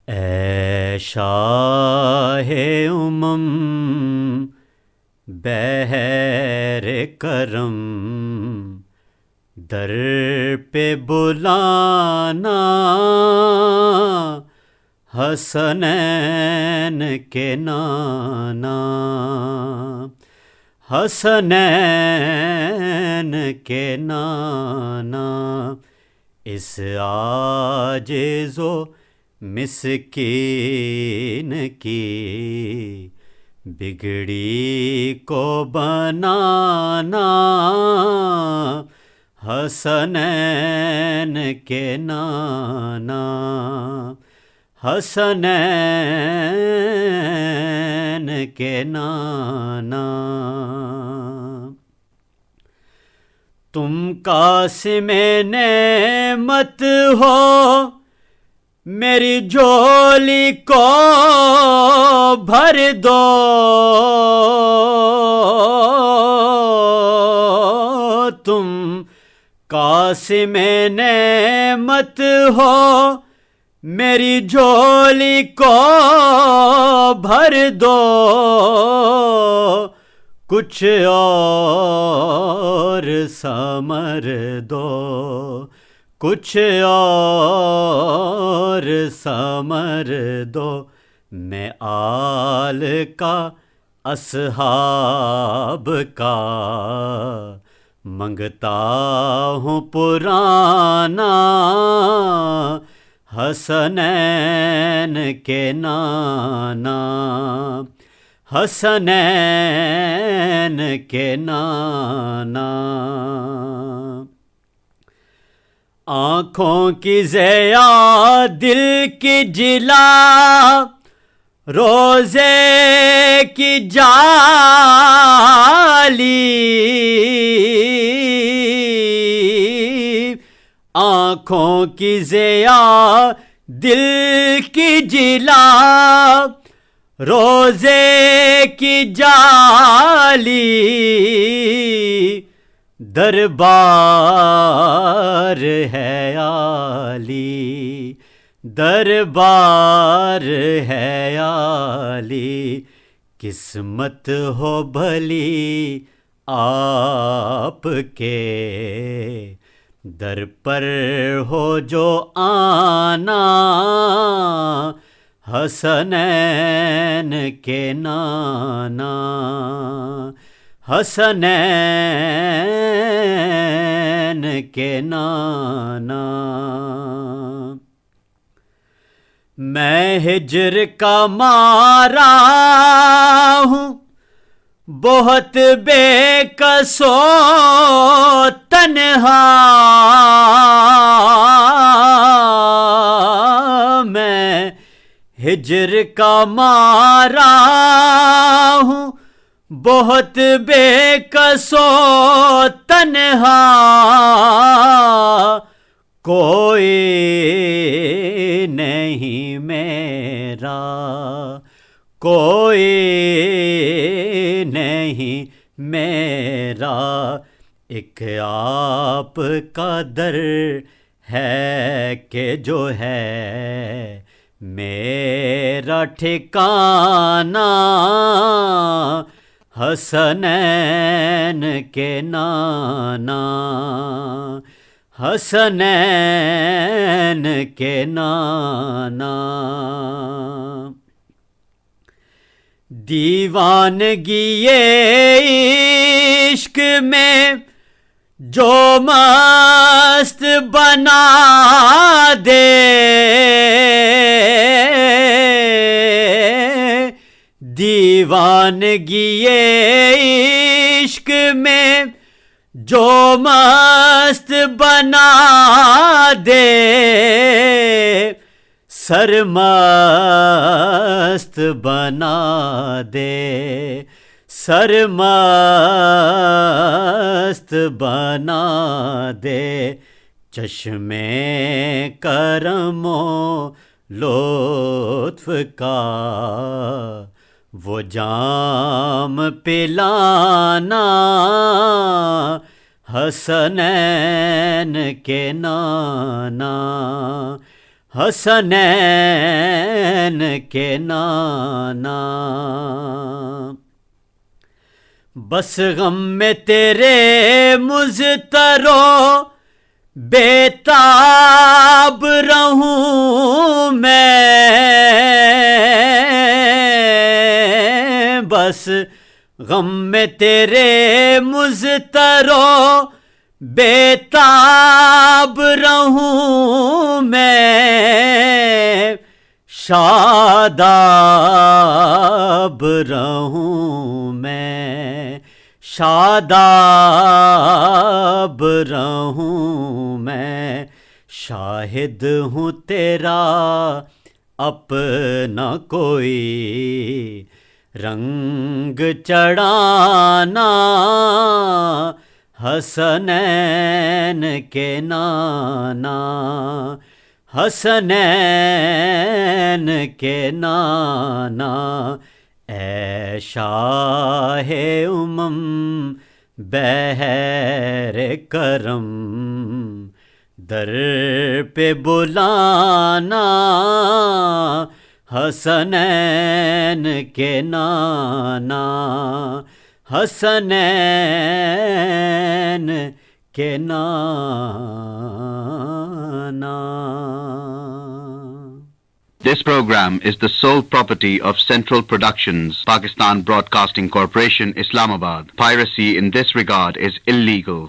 اے شاہ امم بہر کرم، در پہ بلانا حسنین کے نانا، حسنین کے نانا، اس عاجز و مسکین کی بگڑی کو بنانا، حسنین کے نانا، حسنین کے نانا۔ تم قاسم نعمت ہو، میری جھولی کو بھر دو، تم قاسم نعمت ہو، میری جھولی کو بھر دو، کچھ اور ثمر دو، کچھ اور ثمر دو، میں آل کا اصحاب کا منگتا ہوں پرانا، حسنین کے نانا، حسنین کے نانا۔ آنکھوں کی ضیا، دل کی جلا، روزے کی جالی، آنکھوں کی ضیا، دل کی جلا، روزے کی جالی، دربار ہے عالی، دربار ہے عالی، قسمت ہو بھلی آپ کے، در پر ہو جو آنا، حسنین کے نانا، حسنین کے نانا۔ میں ہجر کا مارا ہوں، بہت بے کس و تنہا، میں ہجر کا مارا ہوں، بہت بے کس و تنہا، کوئی نہیں میرا، کوئی نہیں میرا، ایک آپ کا در ہے کہ جو ہے میرا ٹھکانہ، حسنین کے نانا، حسنین کے نانا۔ دیوانگی عشق میں جو مست بنا دے، دیوانگی عشق میں جو مست بنا دے، سرمست بنا دے، سرمست بنا دے، چشمے کرم و لطف کا وہ جام پلانا، حسنین کے نانا، حسنین حسنین کے نانا بس غم میں تیرے مضطرو بےتاب رہوں میں بس غم میں تیرے مضطرو بےتاب رہوں میں شاداب رہوں میں شاداب رہوں میں شاہد ہوں تیرا اپنا کوئی رنگ چڑھانا حسنین کے نانا حسنین کے نانا اے شاہ امم بحر کرم در پہ بلانا حسنین کے نانا حسنین کے نانا. This program is the sole property of Central Productions, Pakistan Broadcasting Corporation, Islamabad. Piracy in this regard is illegal.